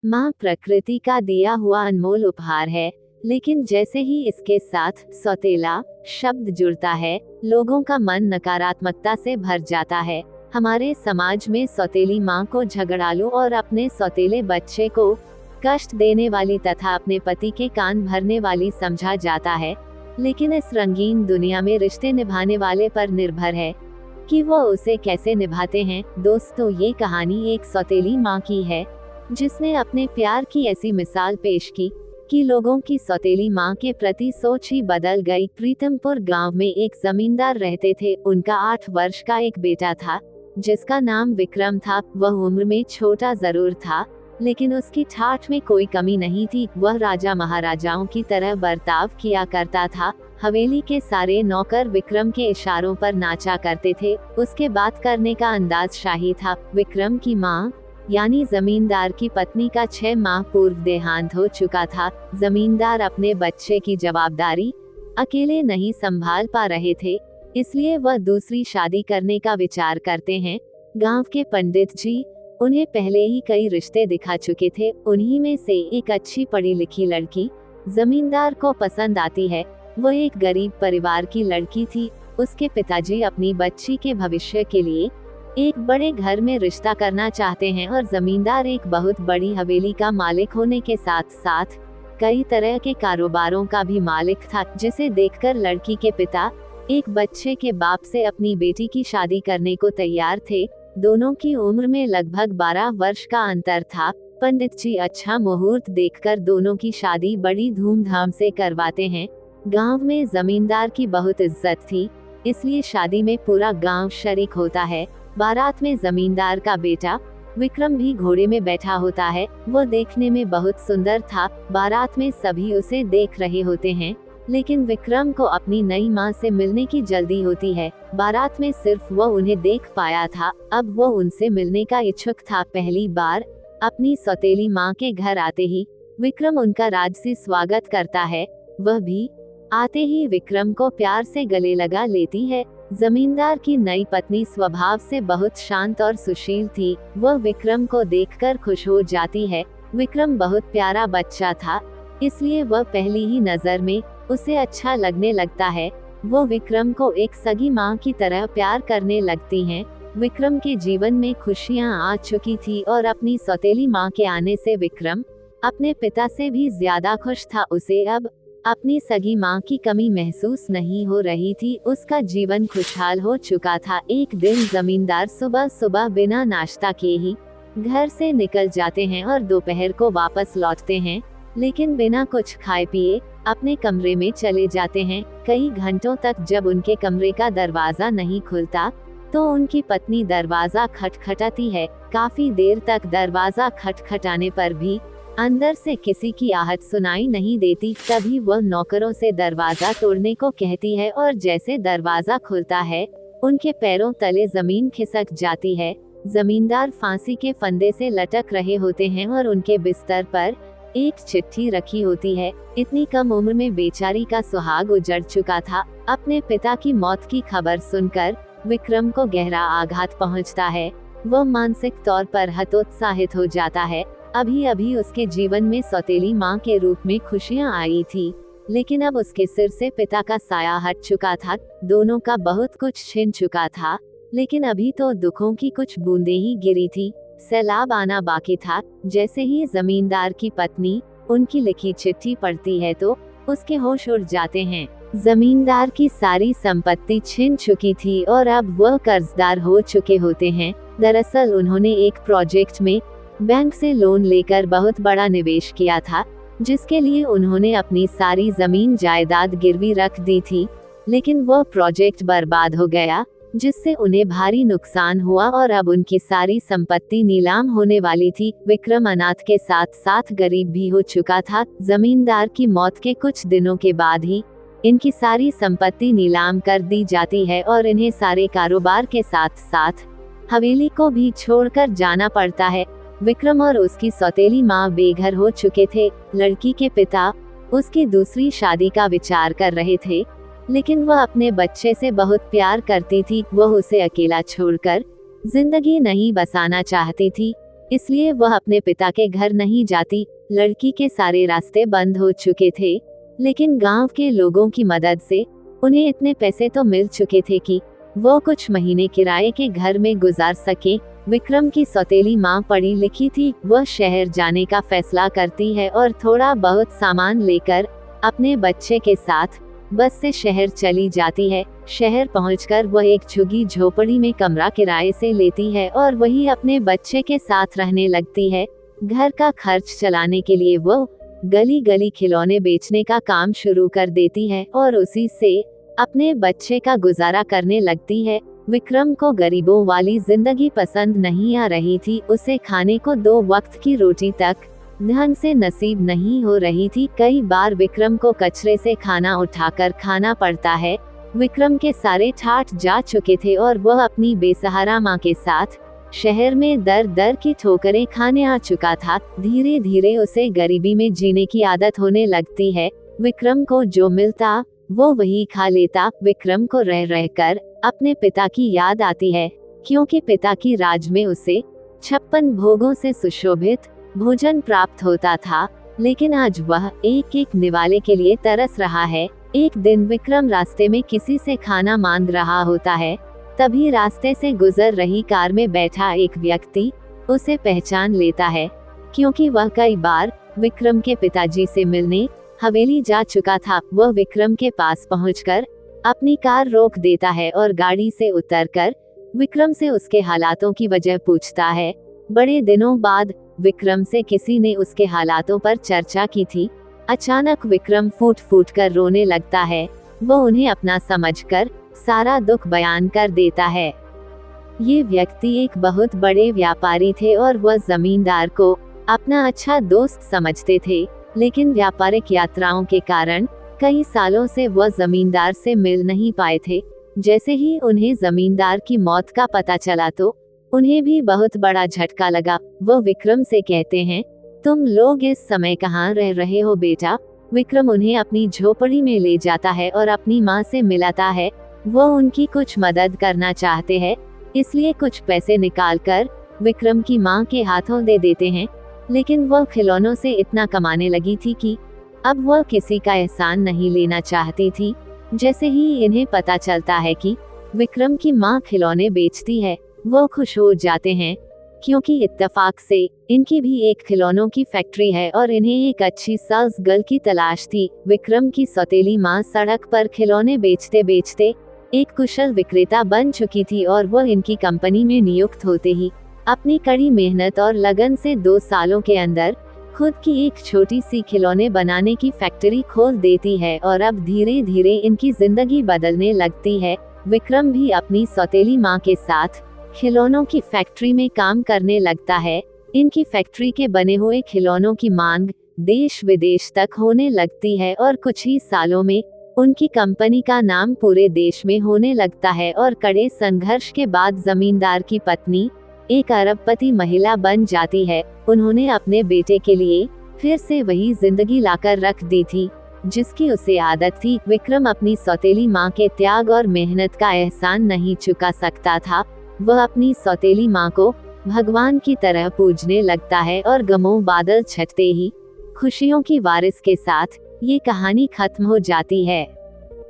माँ प्रकृति का दिया हुआ अनमोल उपहार है, लेकिन जैसे ही इसके साथ सौतेला शब्द जुड़ता है, लोगों का मन नकारात्मकता से भर जाता है। हमारे समाज में सौतेली माँ को झगड़ालू और अपने सौतेले बच्चे को कष्ट देने वाली तथा अपने पति के कान भरने वाली समझा जाता है। लेकिन इस रंगीन दुनिया में रिश्ते निभाने वाले पर निर्भर है कि वो उसे कैसे निभाते हैं। दोस्तों, ये कहानी एक सौतेली माँ की है, जिसने अपने प्यार की ऐसी मिसाल पेश की कि लोगों की सौतेली माँ के प्रति सोच ही बदल गई। प्रीतमपुर गांव में एक जमींदार रहते थे। उनका 8 वर्ष का एक बेटा था, जिसका नाम विक्रम था। वह उम्र में छोटा जरूर था, लेकिन उसकी ठाठ में कोई कमी नहीं थी। वह राजा महाराजाओं की तरह बर्ताव किया करता था। हवेली के सारे नौकर विक्रम के इशारों पर नाचा करते थे। उसके बात करने का अंदाज शाही था। विक्रम की माँ यानी जमींदार की पत्नी का 6 माह पूर्व देहांत हो चुका था। जमींदार अपने बच्चे की जवाबदारी अकेले नहीं संभाल पा रहे थे, इसलिए वह दूसरी शादी करने का विचार करते हैं। गांव के पंडित जी उन्हें पहले ही कई रिश्ते दिखा चुके थे। उन्हीं में से एक अच्छी पढ़ी लिखी लड़की जमींदार को पसंद आती है। वह एक गरीब परिवार की लड़की थी। उसके पिताजी अपनी बच्ची के भविष्य के लिए एक बड़े घर में रिश्ता करना चाहते हैं और जमींदार एक बहुत बड़ी हवेली का मालिक होने के साथ साथ कई तरह के कारोबारों का भी मालिक था, जिसे देखकर लड़की के पिता एक बच्चे के बाप से अपनी बेटी की शादी करने को तैयार थे। दोनों की उम्र में लगभग 12 वर्ष का अंतर था। पंडित जी अच्छा मुहूर्त देखकर दोनों की शादी बड़ी धूमधाम से करवाते हैं। गांव में जमींदार की बहुत इज्जत थी, इसलिए शादी में पूरा गांव शरीक होता है। बारात में जमींदार का बेटा विक्रम भी घोड़े में बैठा होता है। वो देखने में बहुत सुंदर था। बारात में सभी उसे देख रहे होते हैं, लेकिन विक्रम को अपनी नई माँ से मिलने की जल्दी होती है। बारात में सिर्फ वो उन्हें देख पाया था, अब वो उनसे मिलने का इच्छुक था। पहली बार अपनी सौतेली माँ के घर आते ही विक्रम उनका राजसी स्वागत करता है। वह भी आते ही विक्रम को प्यार से गले लगा लेती है। जमींदार की नई पत्नी स्वभाव से बहुत शांत और सुशील थी। वह विक्रम को देखकर खुश हो जाती है। विक्रम बहुत प्यारा बच्चा था, इसलिए वह पहली ही नजर में उसे अच्छा लगने लगता है। वो विक्रम को एक सगी माँ की तरह प्यार करने लगती हैं। विक्रम के जीवन में खुशियाँ आ चुकी थी और अपनी सौतेली माँ के आने से विक्रम अपने पिता से भी ज्यादा खुश था। उसे अब अपनी सगी माँ की कमी महसूस नहीं हो रही थी। उसका जीवन खुशहाल हो चुका था। एक दिन जमींदार सुबह सुबह बिना नाश्ता किए ही घर से निकल जाते हैं और दोपहर को वापस लौटते हैं, लेकिन बिना कुछ खाए पिए अपने कमरे में चले जाते हैं। कई घंटों तक जब उनके कमरे का दरवाजा नहीं खुलता, तो उनकी पत्नी दरवाजा खटखटाती है। काफी देर तक दरवाजा खटखटाने पर भी अंदर से किसी की आहट सुनाई नहीं देती। तभी वह नौकरों से दरवाजा तोड़ने को कहती है और जैसे दरवाजा खुलता है, उनके पैरों तले जमीन खिसक जाती है। जमींदार फांसी के फंदे से लटक रहे होते हैं और उनके बिस्तर पर एक चिट्ठी रखी होती है। इतनी कम उम्र में बेचारी का सुहाग उजड़ चुका था। अपने पिता की मौत की खबर सुनकर विक्रम को गहरा आघात पहुंचता है। वह मानसिक तौर पर हतोत्साहित हो जाता है। अभी अभी उसके जीवन में सौतेली माँ के रूप में खुशियाँ आई थी, लेकिन अब उसके सिर से पिता का साया हट चुका था। दोनों का बहुत कुछ छिन चुका था, लेकिन अभी तो दुखों की कुछ बूंदें ही गिरी थी। सैलाब आना बाकी था। जैसे ही जमींदार की पत्नी उनकी लिखी चिट्ठी पढ़ती है, तो उसके होश उड़ जाते हैं। जमींदार की सारी संपत्ति छिन चुकी थी और अब वह कर्जदार हो चुके होते हैं। दरअसल उन्होंने एक प्रोजेक्ट में बैंक से लोन लेकर बहुत बड़ा निवेश किया था, जिसके लिए उन्होंने अपनी सारी जमीन जायदाद गिरवी रख दी थी, लेकिन वह प्रोजेक्ट बर्बाद हो गया, जिससे उन्हें भारी नुकसान हुआ और अब उनकी सारी संपत्ति नीलाम होने वाली थी। विक्रम अनाथ के साथ साथ गरीब भी हो चुका था। जमींदार की मौत के कुछ दिनों के बाद ही इनकी सारी संपत्ति नीलाम कर दी जाती है और इन्हें सारे कारोबार के साथ साथ हवेली को भी छोड़कर जाना पड़ता है। विक्रम और उसकी सौतेली माँ बेघर हो चुके थे। लड़की के पिता उसकी दूसरी शादी का विचार कर रहे थे, लेकिन वह अपने बच्चे से बहुत प्यार करती थी। वह उसे अकेला छोड़कर जिंदगी नहीं बसाना चाहती थी। इसलिए वह अपने पिता के घर नहीं जाती। लड़की के सारे रास्ते बंद हो चुके थे, लेकिन गांव के लोगों की मदद से उन्हें इतने पैसे तो मिल चुके थे कि वो कुछ महीने किराए के घर में गुजार सके। विक्रम की सौतेली माँ पढ़ी लिखी थी। वह शहर जाने का फैसला करती है और थोड़ा बहुत सामान लेकर अपने बच्चे के साथ बस से शहर चली जाती है। शहर पहुंचकर वह एक झुग्गी झोपड़ी में कमरा किराए से लेती है और वही अपने बच्चे के साथ रहने लगती है। घर का खर्च चलाने के लिए वो गली गली खिलौने बेचने का काम शुरू कर देती है और उसी से अपने बच्चे का गुजारा करने लगती है। विक्रम को गरीबों वाली जिंदगी पसंद नहीं आ रही थी। उसे खाने को 2 वक्त की रोटी तक ढंग से नसीब नहीं हो रही थी। कई बार विक्रम को कचरे से खाना उठाकर खाना पड़ता है। विक्रम के सारे ठाठ जा चुके थे और वह अपनी बेसहारा माँ के साथ शहर में दर दर की ठोकरें खाने आ चुका था। धीरे धीरे उसे गरीबी में जीने की आदत होने लगती है। विक्रम को जो मिलता वो वही खा लेता। विक्रम को रह रहकर अपने पिता की याद आती है, क्योंकि पिता की राज में उसे 56 भोगों से सुशोभित भोजन प्राप्त होता था। लेकिन आज वह एक एक निवाले के लिए तरस रहा है। एक दिन विक्रम रास्ते में किसी से खाना मांग रहा होता है। तभी रास्ते से गुजर रही कार में बैठा एक व्यक्ति उसे पहचान लेता है, क्योंकि वह कई बार विक्रम के पिताजी से मिलने हवेली जा चुका था। वह विक्रम के पास पहुंचकर अपनी कार रोक देता है और गाड़ी से उतरकर विक्रम से उसके हालातों की वजह पूछता है। बड़े दिनों बाद विक्रम से किसी ने उसके हालातों पर चर्चा की थी। अचानक विक्रम फूट फूट कर रोने लगता है। वो उन्हें अपना समझकर सारा दुख बयान कर देता है। ये व्यक्ति एक बहुत बड़े व्यापारी थे और वह जमींदार को अपना अच्छा दोस्त समझते थे, लेकिन व्यापारिक यात्राओं के कारण कई सालों से वह जमींदार से मिल नहीं पाए थे। जैसे ही उन्हें जमींदार की मौत का पता चला तो उन्हें भी बहुत बड़ा झटका लगा। वो विक्रम से कहते हैं, तुम लोग इस समय कहाँ रह रहे हो बेटा? विक्रम उन्हें अपनी झोपड़ी में ले जाता है और अपनी माँ से मिलाता है। वो उनकी कुछ मदद करना चाहते हैं, इसलिए कुछ पैसे निकालकर विक्रम की माँ के हाथों दे देते हैं। लेकिन वह खिलौनों से इतना कमाने लगी थी कि अब वह किसी का एहसान नहीं लेना चाहती थी। जैसे ही इन्हें पता चलता है कि विक्रम की माँ खिलौने बेचती है, वो खुश हो जाते हैं, क्योंकि इत्तेफाक से इनकी भी एक खिलौनों की फैक्ट्री है और इन्हें एक अच्छी सेल्स गर्ल की तलाश थी। विक्रम की सौतेली माँ सड़क पर खिलौने बेचते बेचते एक कुशल विक्रेता बन चुकी थी और वह इनकी कंपनी में नियुक्त होते ही अपनी कड़ी मेहनत और लगन से 2 सालों के अंदर खुद की एक छोटी सी खिलौने बनाने की फैक्ट्री खोल देती है और अब धीरे धीरे इनकी जिंदगी बदलने लगती है। विक्रम भी अपनी सौतेली माँ के साथ खिलौनों की फैक्ट्री में काम करने लगता है। इनकी फैक्ट्री के बने हुए खिलौनों की मांग देश विदेश तक होने लगती है और कुछ ही सालों में उनकी कंपनी का नाम पूरे देश में होने लगता है और कड़े संघर्ष के बाद जमींदार की पत्नी एक अरबपति महिला बन जाती है। उन्होंने अपने बेटे के लिए फिर से वही जिंदगी लाकर रख दी थी जिसकी उसे आदत थी। विक्रम अपनी सौतेली माँ के त्याग और मेहनत का एहसान नहीं चुका सकता था। वह अपनी सौतेली माँ को भगवान की तरह पूजने लगता है और गमों बादल छटते ही खुशियों की बारिश के साथ ये कहानी खत्म हो जाती है।